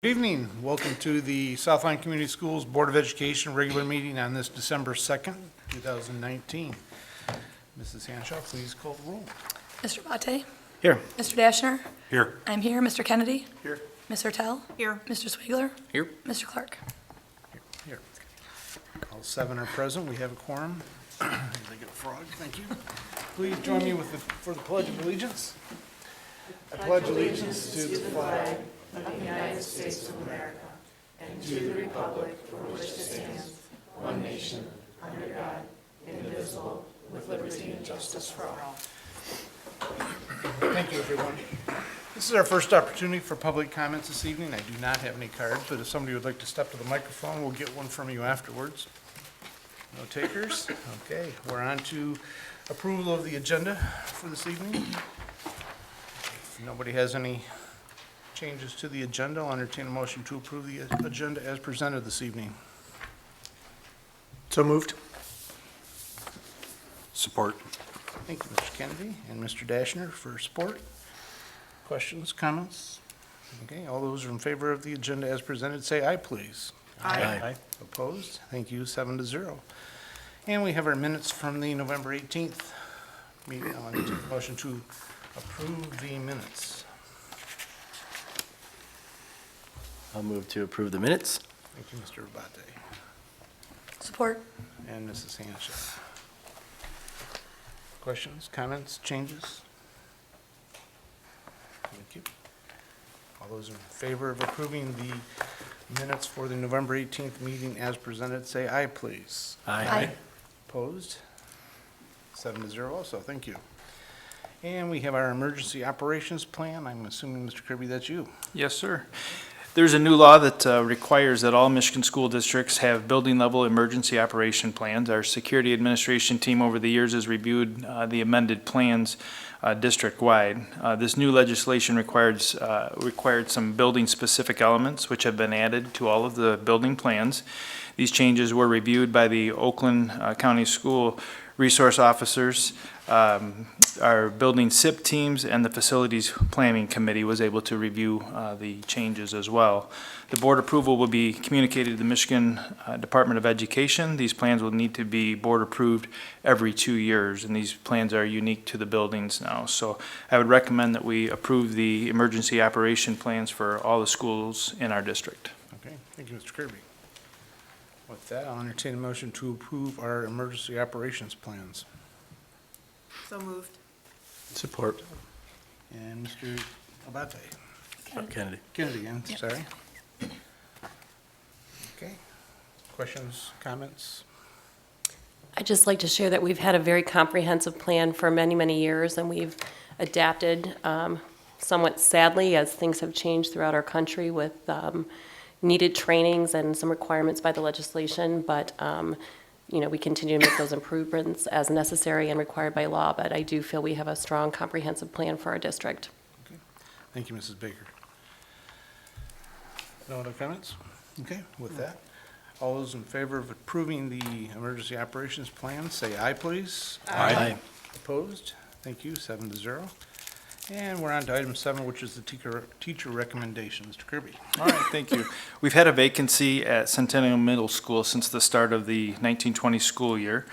Good evening. Welcome to the Southline Community Schools Board of Education regular meeting on this December 2nd, 2019. Mrs. Hanshaw, please call the roll. Mr. Bate? Here. Mr. Dashner? Here. I'm here. Mr. Kennedy? Here. Ms. Hertel? Here. Mr. Swigler? Here. Mr. Clark? Here. All seven are present. We have a quorum. I get a frog. Thank you. Please join me for the Pledge of Allegiance. I pledge allegiance to the flag Thank you, everyone. This is our first opportunity for public comments this evening. I do not have any cards, but if somebody would like to step to the microphone, we'll get one from you afterwards. No takers? Okay, we're on to approval of the agenda for this evening. If nobody has any changes to the agenda, I'll entertain a motion to approve the agenda as presented this evening. So moved. Support. Thank you, Mr. Kennedy and Mr. Dashner for support. Questions, comments? Okay, all those in favor of the agenda as presented, say aye, please. Aye. Opposed? Thank you, 7-0. And we have our minutes from the November 18th meeting. I'll entertain a motion to approve the minutes. I'll move to approve the minutes. Thank you, Mr. Abate Support. and Mrs. Hanshaw. Questions, comments, changes? Thank you. All those in favor of approving the minutes for the November 18th meeting as presented, say aye, please. Aye. Opposed? 7-0 also, thank you. And we have our emergency operations plan. I'm assuming, Mr. Kirby, that's you. Yes, sir. There's a new law that requires that all Michigan school districts have building-level emergency operation plans. Our security administration team over the years has reviewed the amended plans district-wide. This new legislation required some building-specific elements, which have been added to all of the building plans. These changes were reviewed by the Oakland County School Resource Officers. Our building SIP teams and the Facilities Planning Committee was able to review the changes as well. The board approval will be communicated to the Michigan Department of Education. These plans will need to be board approved every 2 years, and these plans are unique to the buildings now. So I would recommend that we approve the emergency operation plans for all the schools in our district. Okay, thank you, Mr. Kirby. With that, I'll entertain a motion to approve our emergency operations plans. So moved. Support. And Mr. Abate. Kennedy. Kennedy again, Yep. sorry. Okay. Questions, comments? I'd just like to share that we've had a very comprehensive plan for many, many years, and we've adapted somewhat sadly as things have changed throughout our country with needed trainings and some requirements by the legislation, but we continue to make those improvements as necessary and required by law, but I do feel we have a strong, comprehensive plan for our district. Okay. Thank you, Mrs. Baker. No other comments? Okay, with that, all those in favor of approving the emergency operations plan, say aye, please. Aye. Opposed? Thank you, 7-0. And we're on to item 7, which is the teacher recommendation. Mr. Kirby. All right, thank you. We've had a vacancy at Centennial Middle School since the start of the 1920 school year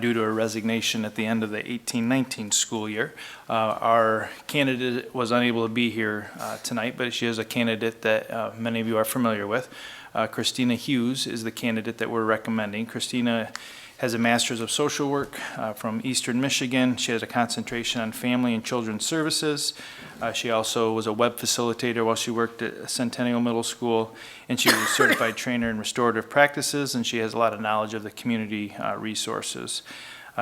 due to a resignation at the end of the 1819 school year. Our candidate was unable to be here tonight, but she is a candidate that many of you are familiar with. Christina Hughes is the candidate that we're recommending. Christina has a Master's of Social Work from Eastern Michigan. She has a concentration on family and children's services. She also was a web facilitator while she worked at Centennial Middle School, and she was a certified trainer in restorative practices, and she has a lot of knowledge of the community resources.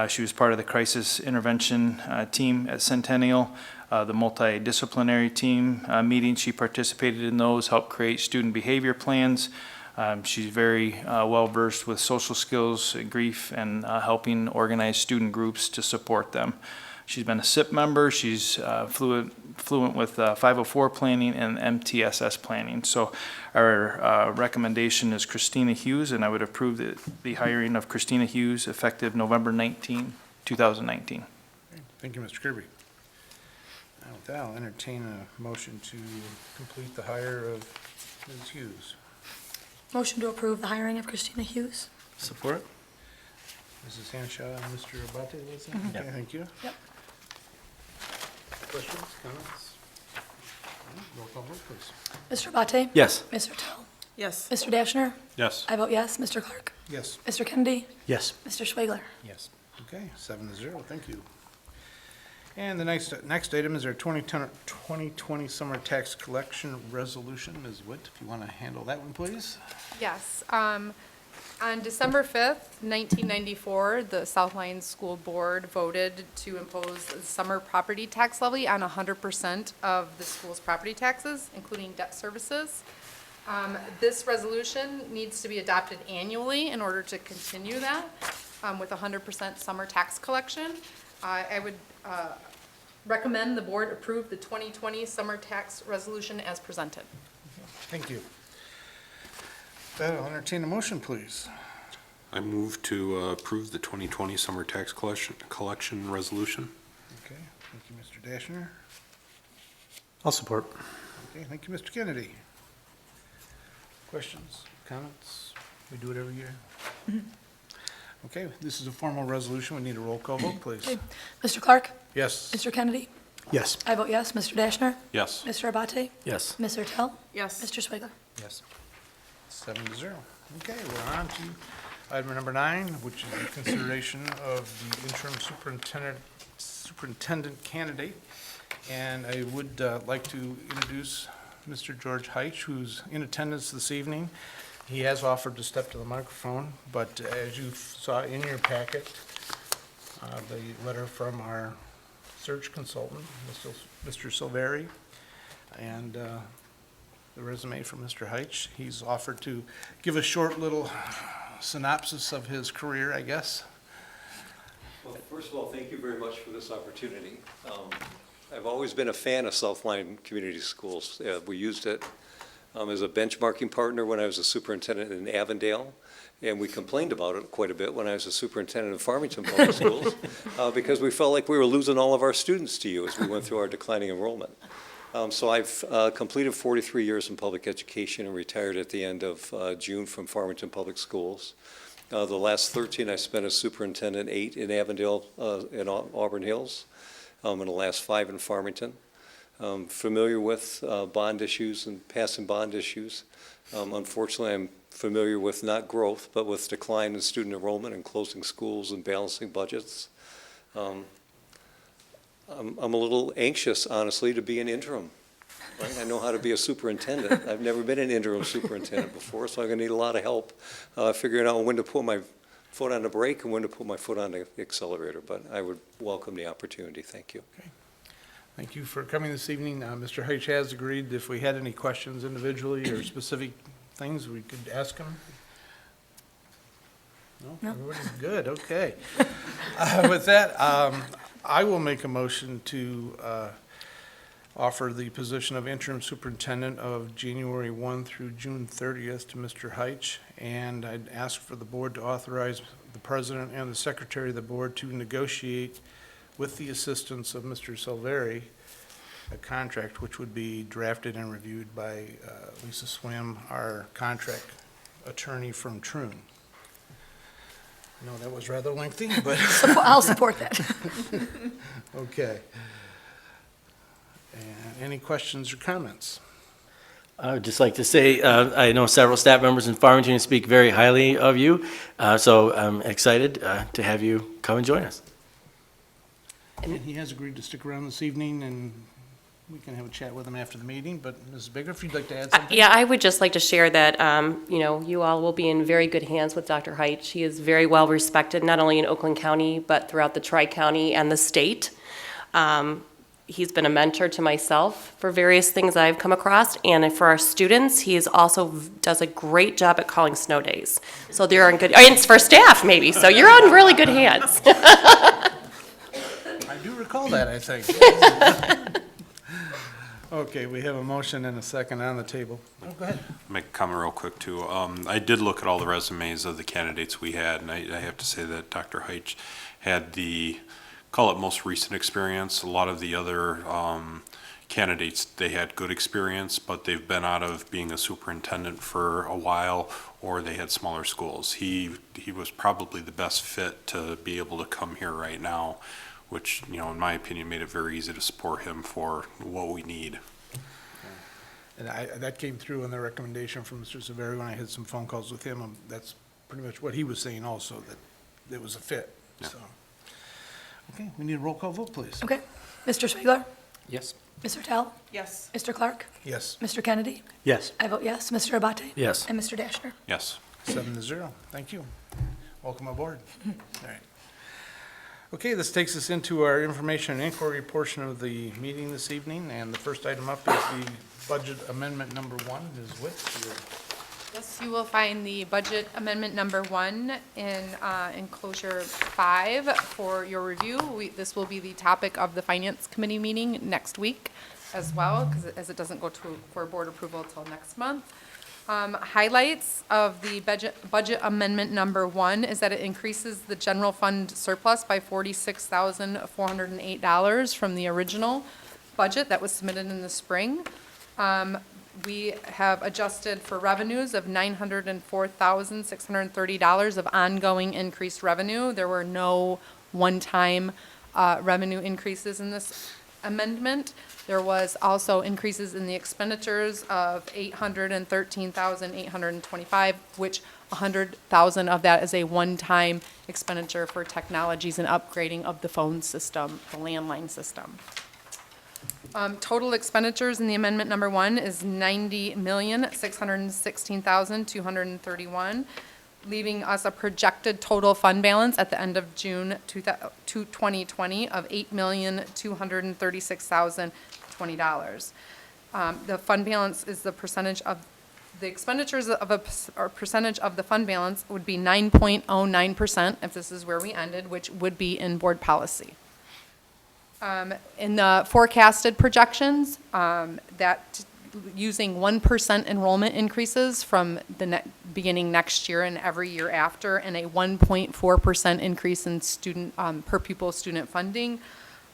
She was part of the crisis intervention team at Centennial, the multidisciplinary team meetings. She participated in those, helped create student behavior plans. She's very well-versed with social skills, grief, and helping organize student groups to support them. She's been a SIP member. She's fluent with 504 planning and MTSS planning. So our recommendation is Christina Hughes, and I would approve the hiring of Christina Hughes effective November 19, 2019. Thank you, Mr. Kirby. Now, with that, I'll entertain a motion to complete the hire of Ms. Hughes. Motion to approve the hiring of Christina Hughes. Support. Mrs. Hanshaw and Mr. Abate, was that? Yep. Okay, thank you. Yep. Questions, comments? Roll call vote, please. Mr. Abate? Yes. Mr. Tell? Yes. Mr. Dashner? Yes. I vote yes. Mr. Clark? Yes. Mr. Kennedy? Yes. Mr. Schwegler? Yes. Okay, 7-0, thank you. And the next item is our 2020 summer tax collection resolution. Ms. Witt, if you want to handle that one, please. Yes. On December 5th, 1994, the South Lyons School Board voted to impose the summer property tax levy on 100% of the school's property taxes, including debt services. This resolution needs to be adopted annually in order to continue that with 100% summer tax collection. I would recommend the board approve the 2020 summer tax resolution as presented. Thank you. I'll entertain a motion, please. I move to approve the 2020 summer tax collection resolution. Okay, thank you, Mr. Dashner. I'll support. Okay, thank you, Mr. Kennedy. Questions, comments? We do it every year? Okay, this is a formal resolution. We need a roll call vote, please. Okay. Mr. Clark? Yes. Mr. Kennedy? Yes. I vote yes. Mr. Dashner? Yes. Mr. Abate? Yes. Mr. Tell? Yes. Mr. Schwegler? Yes. 7-0. Okay, we're on to item number 9, which is the consideration of the interim superintendent candidate. And I would like to introduce Mr. George Heitch, who's in attendance this evening. He has offered to step to the microphone, but as you saw in your packet, the letter from our search consultant, Mr. Silveri, and the resume from Mr. Heitch. He's offered to give a short little synopsis of his career, I guess. Well, first of all, thank you very much for this opportunity. I've always been a fan of South Lyon Community Schools. We used it as a benchmarking partner when I was a superintendent in Avondale, and we complained about it quite a bit when I was a superintendent in Farmington Public Schools, because we felt like we were losing all of our students to you as we went through our declining enrollment. So I've completed 43 years in public education and retired at the end of June from Farmington Public Schools. The last 13 I spent as superintendent, 8 in Avondale and Auburn Hills, and the last 5 in Farmington. Familiar with bond issues and passing bond issues. Unfortunately, I'm familiar with not growth, but with decline in student enrollment and closing schools and balancing budgets. I'm a little anxious, honestly, to be an interim. Right? I know how to be a superintendent. I've never been an interim superintendent before, so I'm going to need a lot of help figuring out when to put my foot on the brake and when to put my foot on the accelerator. But I would welcome the opportunity. Thank you. Thank you for coming this evening. Mr. Heitch has agreed if we had any questions individually or specific things, we could ask him. No? No. Everybody's good, okay. With that, I will make a motion to offer the position of interim superintendent of January 1 through June 30th to Mr. Heitch, and I'd ask for the board to authorize the president and the secretary of the board to negotiate with the assistance of Mr. Silveri, a contract which would be drafted and reviewed by Lisa Swim, our contract attorney from Troon. I know that was rather lengthy, but I'll support that. okay. And any questions or comments? I would just like to say, I know several staff members in Farmington speak very highly of you, so I'm excited to have you come and join us. And he has agreed to stick around this evening, and we can have a chat with him after the meeting, but Mrs. Bigger, if you'd like to add something? Yeah, I would just like to share that, you all will be in very good hands with Dr. Heitch. He is very well respected, not only in Oakland County, but throughout the Tri-County and the state. He's been a mentor to myself for various things I've come across, and for our students, he is also does a great job at calling snow days. So they're in good, and it's for staff maybe, so you're on really good hands. I do recall that, I think. Okay, we have a motion and a second on the table. Oh, go ahead. Make a comment real quick, too. I did look at all the resumes of the candidates we had, and I have to say that Dr. Heitch had the, call it most recent experience. A lot of the other candidates, they had good experience, but they've been out of being a superintendent for a while, or they had smaller schools. He was probably the best fit to be able to come here right now, which, you know, in my opinion, made it very easy to support him for what we need. And that came through in the recommendation from Mr. Severi when I had some phone calls with him. That's pretty much what he was saying also, that it was a fit, Yeah. so. Okay, we need a roll call vote, please. Okay. Mr. Schwegler? Yes. Mr. Tell? Yes. Mr. Clark? Yes, Mr. Kennedy? Yes. I vote yes. Mr. Abate? Yes. And Mr. Dashner? Yes. 7-0. Thank you. Welcome aboard. All right. Okay, this takes us into our information and inquiry portion of the meeting this evening, and the first item up is the budget amendment number 1. Ms. Witt, Yes, you will find the budget amendment number 1 in enclosure 5 for your review. This will be the topic of the Finance Committee meeting next week as well, because as it doesn't go for board approval until next month. Highlights of the budget amendment number 1 is that it increases the general fund surplus by $46,408 from the original budget that was submitted in the spring. We have adjusted for revenues of $904,630 of ongoing increased revenue. There were no one-time revenue increases in this amendment. There was also increases in the expenditures of $813,825, which $100,000 of that is a one-time expenditure for technologies and upgrading of the phone system, the landline system. Total expenditures in the amendment number 1 is $90,616,231, leaving us a projected total fund balance at the end of June 2020 of $8,236,020. The fund balance is the percentage of the expenditures or percentage of the fund balance would be 9.09% if this is where we ended, which would be in board policy. In the forecasted projections, that using 1% enrollment increases from the beginning next year and every year after, and a 1.4% increase in student per pupil student funding,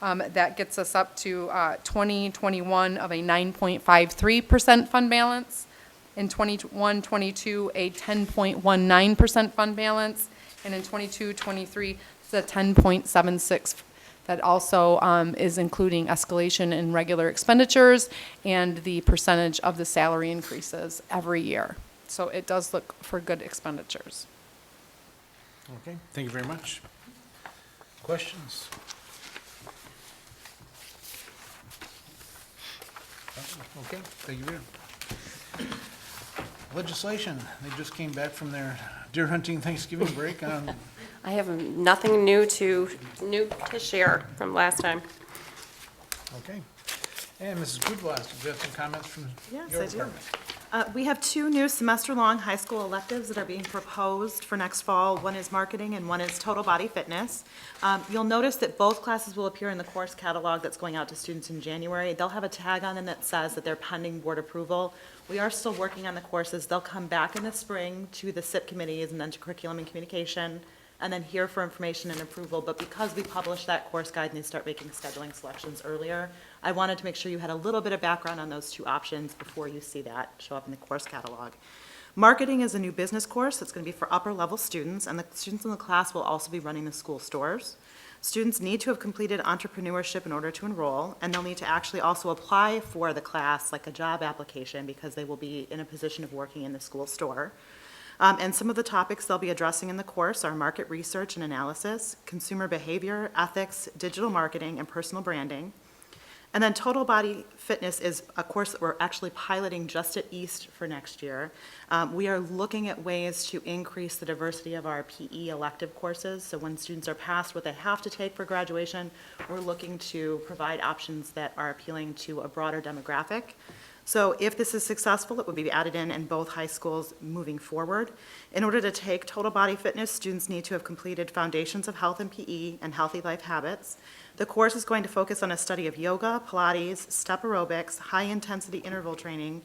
that gets us up to 2021 of a 9.53% fund balance. In 21-22, a 10.19% fund balance, and in 22-23, it's a 10.76%. That also is including escalation in regular expenditures and the percentage of the salary increases every year. So it does look for good expenditures. okay, thank you very much. Questions? Okay, thank you very much. Legislation, they just came back from their deer hunting Thanksgiving break. I have nothing new to share from last time. Okay. And Mrs. Goodwasser, do you have some comments from Yes, your I do. department? We have 2 new semester-long high school electives that are being proposed for next fall. One is marketing and one is total body fitness. You'll notice that both classes will appear in the course catalog that's going out to students in January. They'll have a tag on them that says that they're pending board approval. We are still working on the courses. They'll come back in the spring to the SIP committees and then to curriculum and communication, and then here for information and approval. But because we published that course guide and they start making scheduling selections earlier, I wanted to make sure you had a little bit of background on those 2 options before you see that show up in the course catalog. Marketing is a new business course that's going to be for upper level students, and the students in the class will also be running the school stores. Students need to have completed entrepreneurship in order to enroll, and they'll need to actually also apply for the class like a job application because they will be in a position of working in the school store. And some of the topics they'll be addressing in the course are market research and analysis, consumer behavior, ethics, digital marketing, and personal branding. And then total body fitness is a course that we're actually piloting just at East for next year. We are looking at ways to increase the diversity of our PE elective courses. So when students are past what they have to take for graduation, we're looking to provide options that are appealing to a broader demographic. So if this is successful, it will be added in both high schools moving forward. In order to take total body fitness, students need to have completed Foundations of Health and PE and Healthy Life Habits. The course is going to focus on a study of yoga, Pilates, step aerobics, high-intensity interval training,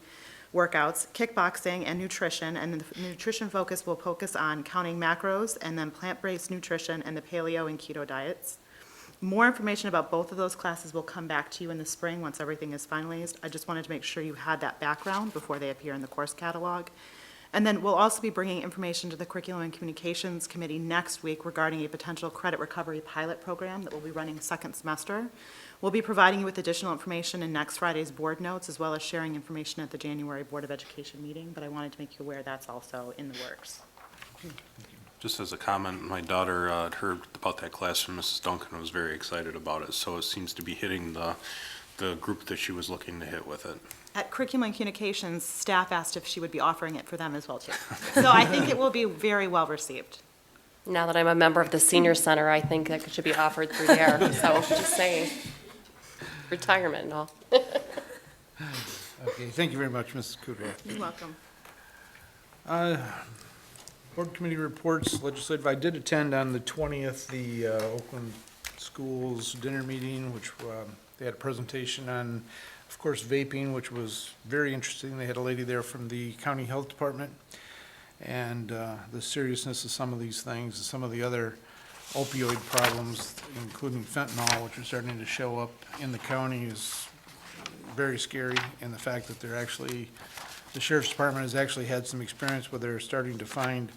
workouts, kickboxing, and nutrition. And the nutrition focus will focus on counting macros and then plant-based nutrition and the paleo and keto diets. More information about both of those classes will come back to you in the spring once everything is finalized. I just wanted to make sure you had that background before they appear in the course catalog. And then we'll also be bringing information to the Curriculum and Communications Committee next week regarding a potential credit recovery pilot program that will be running second semester. We'll be providing you with additional information in next Friday's board notes, as well as sharing information at the January Board of Education meeting, but I wanted to make you aware that's also in the works. Just as a comment, my daughter had heard about that class from Mrs. Duncan and was very excited about it. So it seems to be hitting the group that she was looking to hit with it. At Curriculum and Communications, staff asked if she would be offering it for them as well, too. So I think it will be very well received. Now that I'm a member of the senior center, I think that should be offered through there, so just saying. Retirement and all. Okay, thank you very much, Mrs. Kudrow. You're welcome. Board committee reports, legislative, I did attend on the 20th, the Oakland Schools dinner meeting, which they had a presentation on, of course, vaping, which was very interesting. They had a lady there from the county health department, and the seriousness of some of these things, and some of the other opioid problems, including fentanyl, which are starting to show up in the county, is very scary. And the fact that they're actually, the sheriff's department has actually had some experience where they're starting to find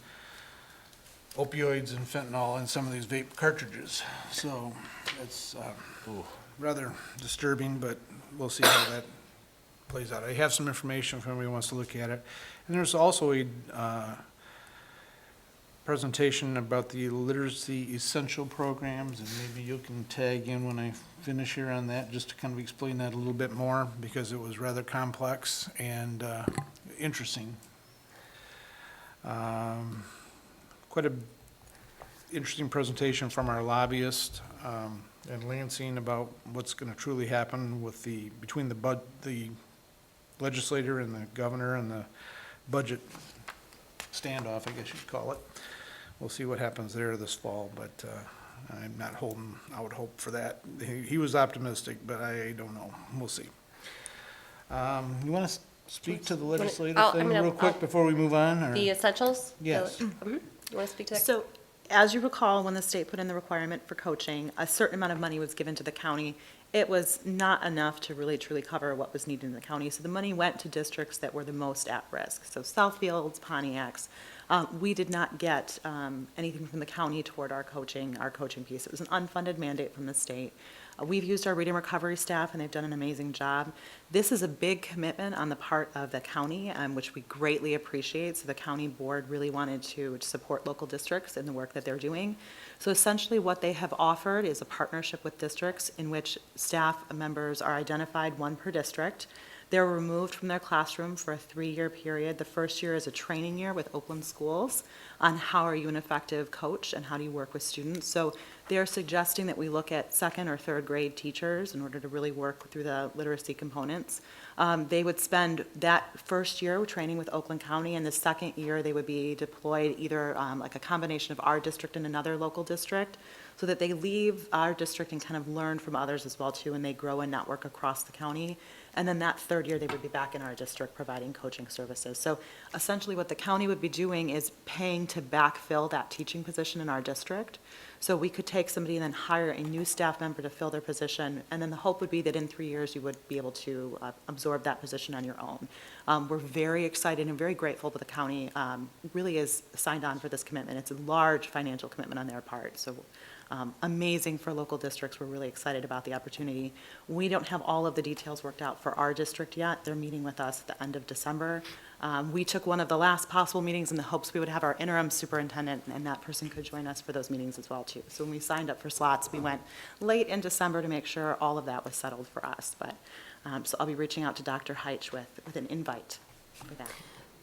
opioids and fentanyl in some of these vape cartridges. So it's rather disturbing, but we'll see how that plays out. I have some information if anybody wants to look at it. And there's also a presentation about the literacy essential programs, and maybe you can tag in when I finish here on that, just to kind of explain that a little bit more, because it was rather complex and interesting. Quite a interesting presentation from our lobbyist in Lansing about what's going to truly happen with between the legislator and the governor and the budget standoff, I guess you'd call it. We'll see what happens there this fall, but I'm not holding out hope for that. He was optimistic, but I don't know. We'll see. You want to speak to the legislative thing real quick before we move on? Or? The essentials? Yes. You want to speak to that? So, as you recall, when the state put in the requirement for coaching, a certain amount of money was given to the county. It was not enough to really truly cover what was needed in the county, so the money went to districts that were the most at risk. So Southfields, Pontiacs. We did not get anything from the county toward our coaching piece. It was an unfunded mandate from the state. We've used our reading recovery staff, and they've done an amazing job. This is a big commitment on the part of the county, which we greatly appreciate. So the county board really wanted to support local districts in the work that they're doing. So essentially what they have offered is a partnership with districts in which staff members are identified, one per district. They're removed from their classroom for a 3-year period. The first year is a training year with Oakland Schools on how are you an effective coach and how do you work with students. So they're suggesting that we look at second or third grade teachers in order to really work through the literacy components. They would spend that first year training with Oakland County, and the second year they would be deployed either like a combination of our district and another local district, so that they leave our district and kind of learn from others as well too, and they grow a network across the county. And then that third year, they would be back in our district providing coaching services. So essentially what the county would be doing is paying to backfill that teaching position in our district. So we could take somebody and then hire a new staff member to fill their position, and then the hope would be that in 3 years, you would be able to absorb that position on your own. We're very excited and very grateful that the county really is signed on for this commitment. It's a large financial commitment on their part. So amazing for local districts. We're really excited about the opportunity. We don't have all of the details worked out for our district yet. They're meeting with us at the end of December. We took one of the last possible meetings in the hopes we would have our interim superintendent, and that person could join us for those meetings as well too. So when we signed up for slots, we went late in December to make sure all of that was settled for us. But so I'll be reaching out to Dr. Heitch with an invite for that.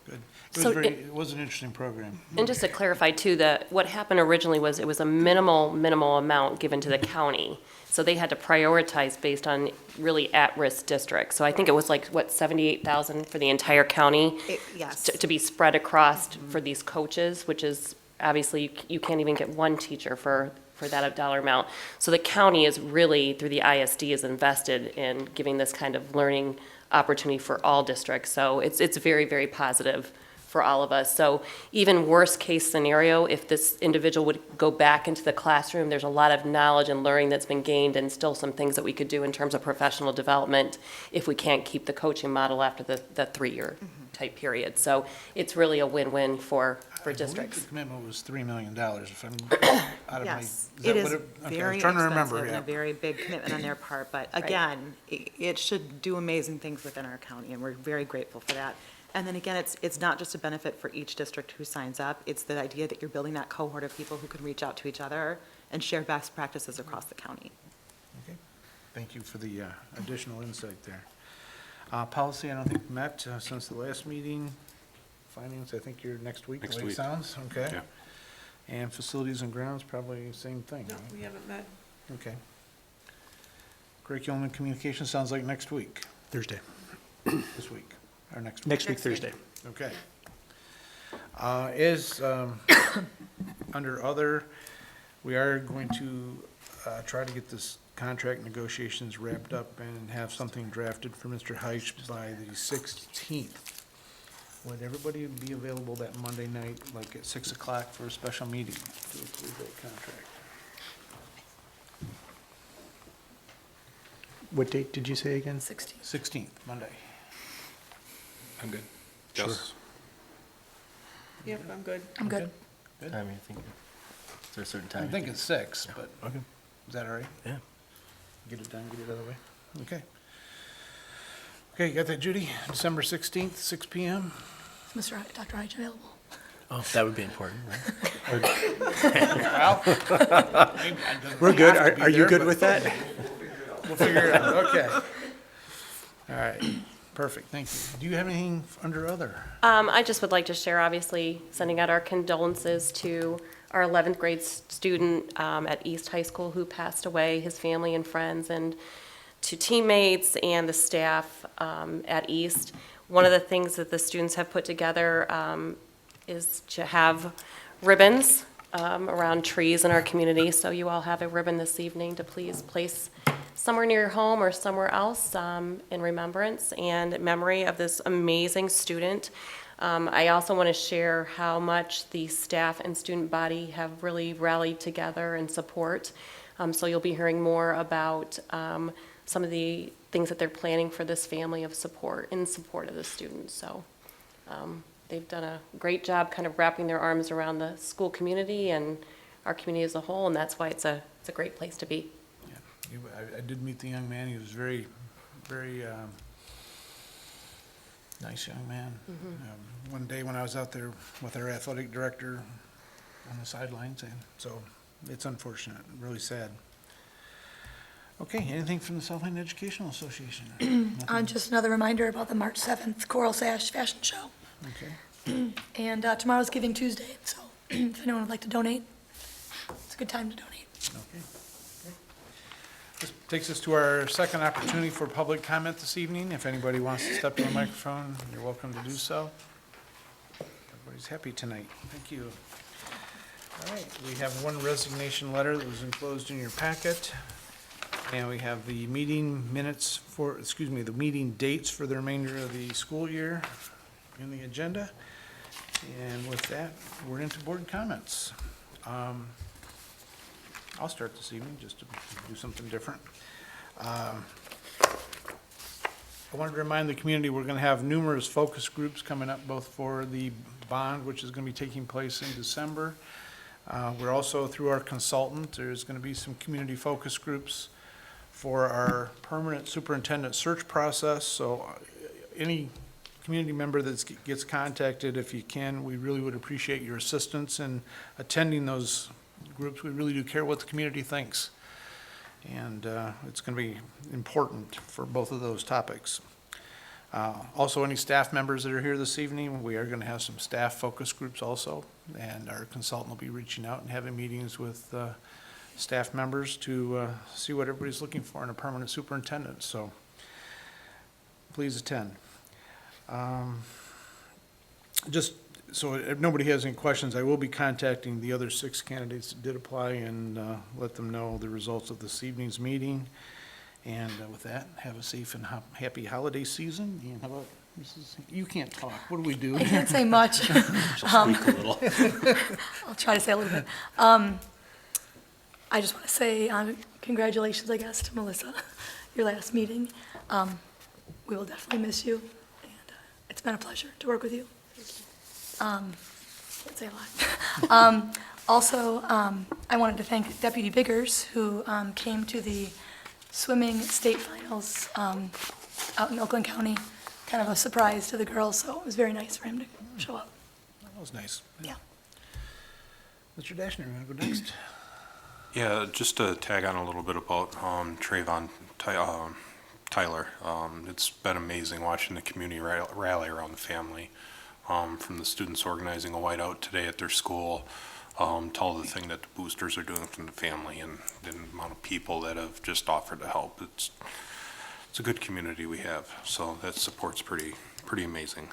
Good. So It was an interesting program. And just to clarify too, that what happened originally was it was a minimal amount given to the county. So they had to prioritize based on really at-risk districts. So I think it was like, what, 78,000 for the entire county? Yes. To be spread across for these coaches, which is obviously you can't even get one teacher for that dollar amount. So the county is really, through the ISD, is invested in giving this kind of learning opportunity for all districts. So it's very, very positive for all of us. So even worst-case scenario, if this individual would go back into the classroom, there's a lot of knowledge and learning that's been gained and still some things that we could do in terms of professional development if we can't keep the coaching model after the three-year type period. So it's really a win-win for I believe districts. the commitment was $3 million, if I'm out of my. Yes, that it is what okay, I was very trying to expensive remember, and yeah. a very big commitment on their part, but again, it should do amazing things within our county, and we're very grateful for that. And then again, it's not just a benefit for each district who signs up, it's the idea that you're building that cohort of people who can reach out to each other and share best practices across the county. Okay. Thank you for the additional insight there. Policy, I don't think met since the last meeting. Finance, I think you're next week, the Next way it week. sounds, okay? Yeah. And facilities and grounds, probably the same thing, No, right? we haven't met. Okay. Curriculum and communication sounds like next week, Thursday. this week, or next week. Next week, Thursday. Okay. Under other, we are going to try to get this contract negotiations wrapped up and have something drafted for Mr. Heich by the 16th. Would everybody be available that Monday night, like at 6 o'clock for a special meeting to approve that contract? What date did you say again? 16. 16th, Monday. I'm good. Yes. Yep, I'm good. I'm good. Good. I mean, I think, is there a certain time? I'm thinking 6, but Okay. is that all right? Yeah. Get it done, get it out of the way? Okay. Okay, you got that, Judy? December 16th, 6 PM? Is Dr. Hyde available? Oh, that would be important, right? Well, maybe it doesn't We're good. have to be Are you there, good but with that? We'll figure it out, okay. All right, perfect, thank you. Do you have anything under other? I just would like to share, obviously, sending out our condolences to our 11th grade student at East High School who passed away, his family and friends, and to teammates and the staff at East. One of the things that the students have put together is to have ribbons around trees in our community. So you all have a ribbon this evening to please place somewhere near your home or somewhere else in remembrance and memory of this amazing student. I also want to share how much the staff and student body have really rallied together in support. So you'll be hearing more about some of the things that they're planning for this family of support, in support of the students. So they've done a great job kind of wrapping their arms around the school community and our community as a whole, and that's why it's a great place to be. Yeah, I did meet the young man, he was very, very nice young man. One day when I was out there with our athletic director on the sidelines, and so it's unfortunate, really sad. Okay, anything from the Southland Educational Association? Nothing? Just another reminder about the March 7th Coral Sash Fashion Show. Okay, And tomorrow's Giving Tuesday, so if anyone would like to donate, it's a good time to donate. okay. This takes us to our second opportunity for public comment this evening. If anybody wants to step to the microphone, you're welcome to do so. Everybody's happy tonight. Thank you. All right, we have one resignation letter that was enclosed in your packet. And we have the meeting minutes for, the meeting dates for the remainder of the school year in the agenda. And with that, we're into board comments. I'll start this evening just to do something different. I wanted to remind the community, we're going to have numerous focus groups coming up, both for the bond, which is going to be taking place in December. We're also, through our consultant, there's going to be some community focus groups for our permanent superintendent search process. So any community member that gets contacted, if you can, we really would appreciate your assistance in attending those groups. We really do care what the community thinks. And it's going to be important for both of those topics. Also, any staff members that are here this evening, we are going to have some staff focus groups also. And our consultant will be reaching out and having meetings with staff members to see what everybody's looking for in a permanent superintendent. So please attend. Just so if nobody has any questions, I will be contacting the other 6 candidates that did apply and let them know the results of this evening's meeting. And with that, have a safe and happy holiday season. And how about You can't talk. What do we do? I can't say much. Squeak a little. I'll try to say a little bit. I just want to say congratulations, I guess, to Melissa, your last meeting. We will definitely miss you, and it's been a pleasure to work with you. Can't say a lot. Also, I wanted to thank Deputy Biggers, who came to the swimming state finals out in Oakland County, kind of a surprise to the girls, so it was very nice for him to show up. That was nice. Yeah. Mr. Dashner, you want to go next? Yeah, just to tag on a little bit about Trayvon Tyler. It's been amazing watching the community rally around the family, from the students organizing a whiteout today at their school, to all the thing that the boosters are doing from the family and the amount of people that have just offered to help. It's a good community we have, so that support's pretty amazing.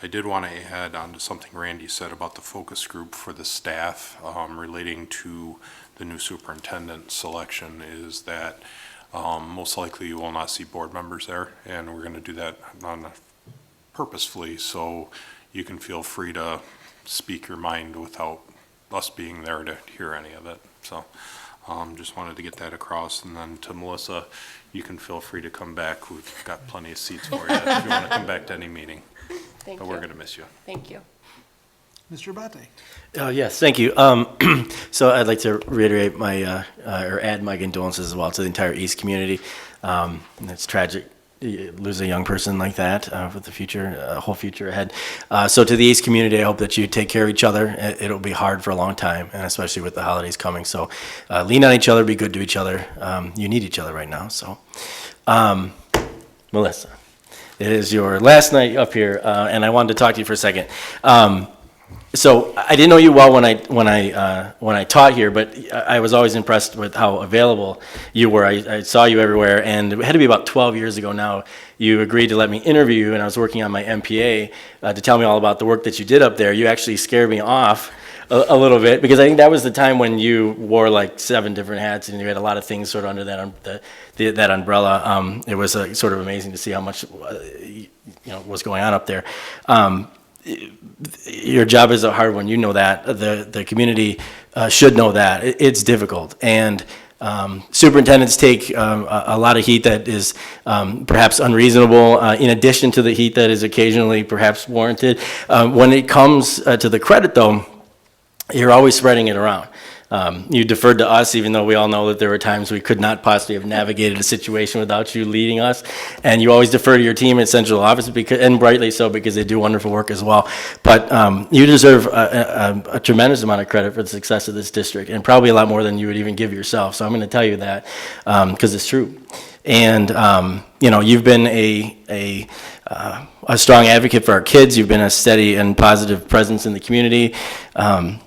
I did want to add on to something Randy said about the focus group for the staff relating to the new superintendent selection is that most likely you will not see board members there, and we're going to do that purposefully so you can feel free to speak your mind without us being there to hear any of it. So just wanted to get that across. And then to Melissa, you can feel free to come back. We've got plenty of seats for you if you want to come back to any meeting. Thank But you. we're going to miss you. Thank you. Mr. Abate? Yes, thank you. So I'd like to reiterate my, or add my condolences as well to the entire East community. And it's tragic, you lose a young person like that with the future, a whole future ahead. So to the East community, I hope that you take care of each other. It'll be hard for a long time, and especially with the holidays coming. So lean on each other, be good to each other. You need each other right now, so. Melissa, it is your last night up here, and I wanted to talk to you for a second. So I didn't know you well when I taught here, but I was always impressed with how available you were. I saw you everywhere, and it had to be about 12 years ago now. You agreed to let me interview you, and I was working on my MPA to tell me all about the work that you did up there. You actually scared me off a little bit, because I think that was the time when you wore like 7 different hats, and you had a lot of things sort of under that umbrella. It was sort of amazing to see how much was going on up there. Your job is a hard one. You know that. The community should know that. It's difficult. And superintendents take a lot of heat that is perhaps unreasonable, in addition to the heat that is occasionally perhaps warranted. When it comes to the credit, though, you're always spreading it around. You deferred to us, even though we all know that there were times we could not possibly have navigated a situation without you leading us. And you always defer to your team at central office, and rightly so, because they do wonderful work as well. But you deserve a tremendous amount of credit for the success of this district, and probably a lot more than you would even give yourself. So I'm going to tell you that because it's true. And you've been a strong advocate for our kids. You've been a steady and positive presence in the community.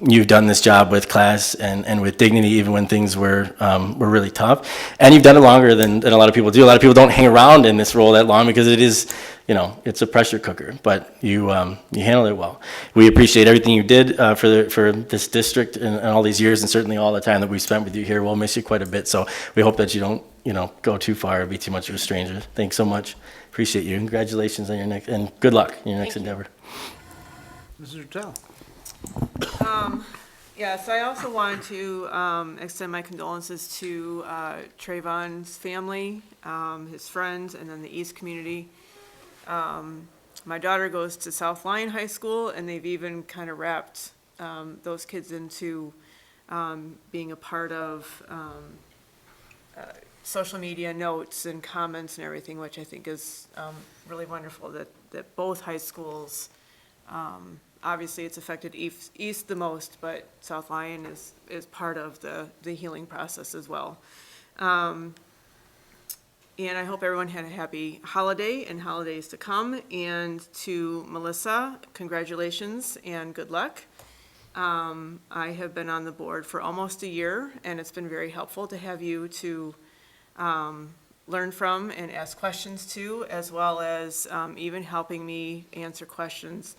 You've done this job with class and with dignity, even when things were really tough. And you've done it longer than a lot of people do. A lot of people don't hang around in this role that long because it is, it's a pressure cooker. But you handled it well. We appreciate everything you did for this district and all these years, and certainly all the time that we spent with you here. We'll miss you quite a bit. So we hope that you don't go too far or be too much of a stranger. Thanks so much. Appreciate you. Congratulations on your next, and good luck in your next endeavor. Mrs. Rutel? Yes, I also wanted to extend my condolences to Trayvon's family, his friends, and then the East community. My daughter goes to South Lyon High School, and they've even kind of wrapped those kids into being a part of social media notes and comments and everything, which I think is really wonderful that both high schools, obviously it's affected East the most, but South Lyon is part of the healing process as well. And I hope everyone had a happy holiday and holidays to come. And to Melissa, congratulations and good luck. I have been on the board for almost a year, and it's been very helpful to have you to learn from and ask questions to, as well as even helping me answer questions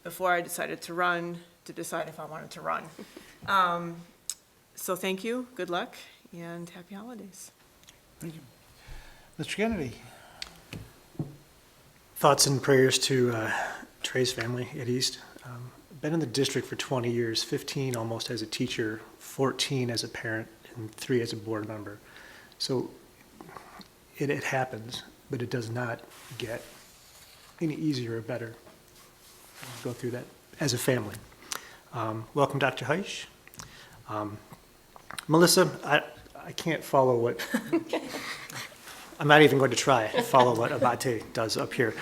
before I decided to decide if I wanted to run. So thank you, good luck, and happy holidays. Thank you. Mr. Kennedy? thoughts and prayers to Trey's family at East. Been in the district for 20 years, 15 almost as a teacher, 14 as a parent, and 3 as a board member. So it happens, but it does not get any easier or better. Go through that as a family. Welcome, Dr. Heisch. Melissa, I can't follow what, I'm not even going to try to follow what Abate does up here.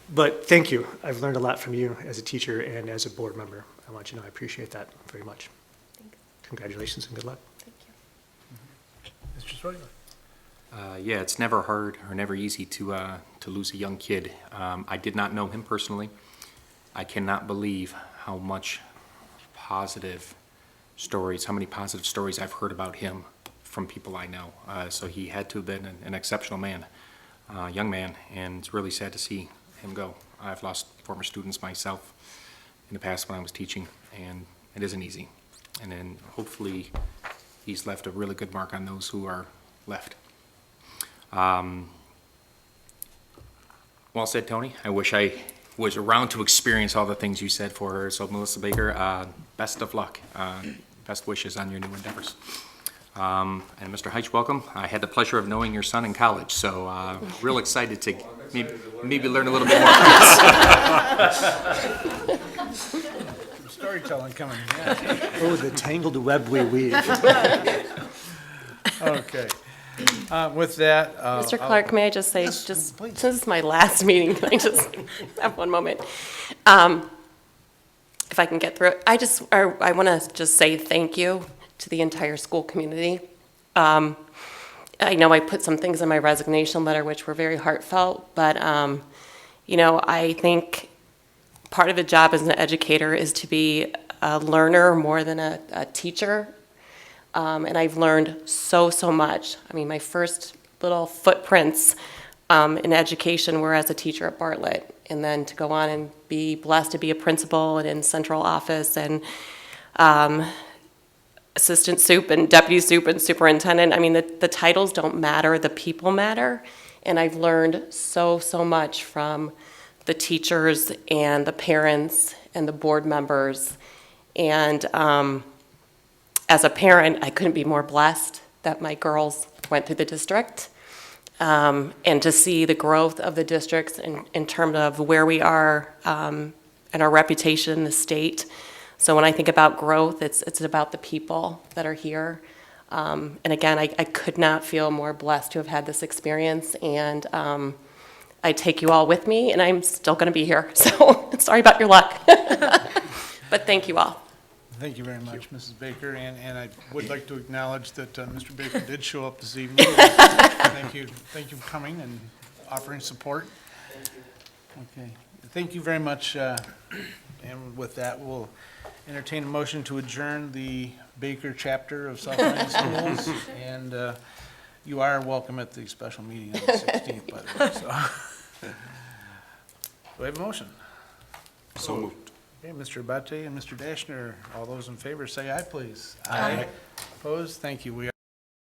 But thank you. I've learned a lot from you as a teacher and as a board member. I want you to know I appreciate that very much. Congratulations and good luck. Mr. Swigler. Yeah, it's never hard or never easy to lose a young kid. I did not know him personally. I cannot believe how much positive stories, how many positive stories I've heard about him from people I know. So he had to have been an exceptional man, young man, and it's really sad to see him go. I've lost former students myself in the past when I was teaching, and it isn't easy. And then hopefully he's left a really good mark on those who are left. Well said, Tony. I wish I was around to experience all the things you said for her. So Melissa Baker, best of luck. Best wishes on your new endeavors. And Mr. Heitch, welcome. I had the pleasure of knowing your son in college, so real excited to maybe learn a little bit more. Some storytelling coming, yeah. Oh, the tangled web we weave. Okay. With that. Mr. Clark, may I just say, Yes, just please. since it's my last meeting, can I just have one moment? If I can get through it, I want to just say thank you to the entire school community. I know I put some things in my resignation letter which were very heartfelt, but I think part of the job as an educator is to be a learner more than a teacher. And I've learned so much. I mean, my first little footprints in education were as a teacher at Bartlett, and then to go on and be blessed to be a principal and in central office and assistant soup and deputy soup and superintendent. I mean, the titles don't matter, the people matter. And I've learned so much from the teachers and the parents and the board members. And as a parent, I couldn't be more blessed that my girls went through the district. And to see the growth of the districts in terms of where we are and our reputation in the state. So when I think about growth, it's about the people that are here. And again, I could not feel more blessed to have had this experience. And I take you all with me, and I'm still going to be here. So sorry about your luck. But thank you all. Thank you very much, Mrs. Baker, and I would like to acknowledge that Mr. Baker did show up this evening. Thank you for coming and offering support. Okay, thank you very much, and with that, we'll entertain a motion to adjourn the Baker chapter of South Lyon Schools, and you are welcome at the special meeting on the 16th, by the way, so. Do I have a motion? So moved. Okay, Mr. Abate and Mr. Dashner, all those in favor say aye, please. Aye. Opposed? Thank you. We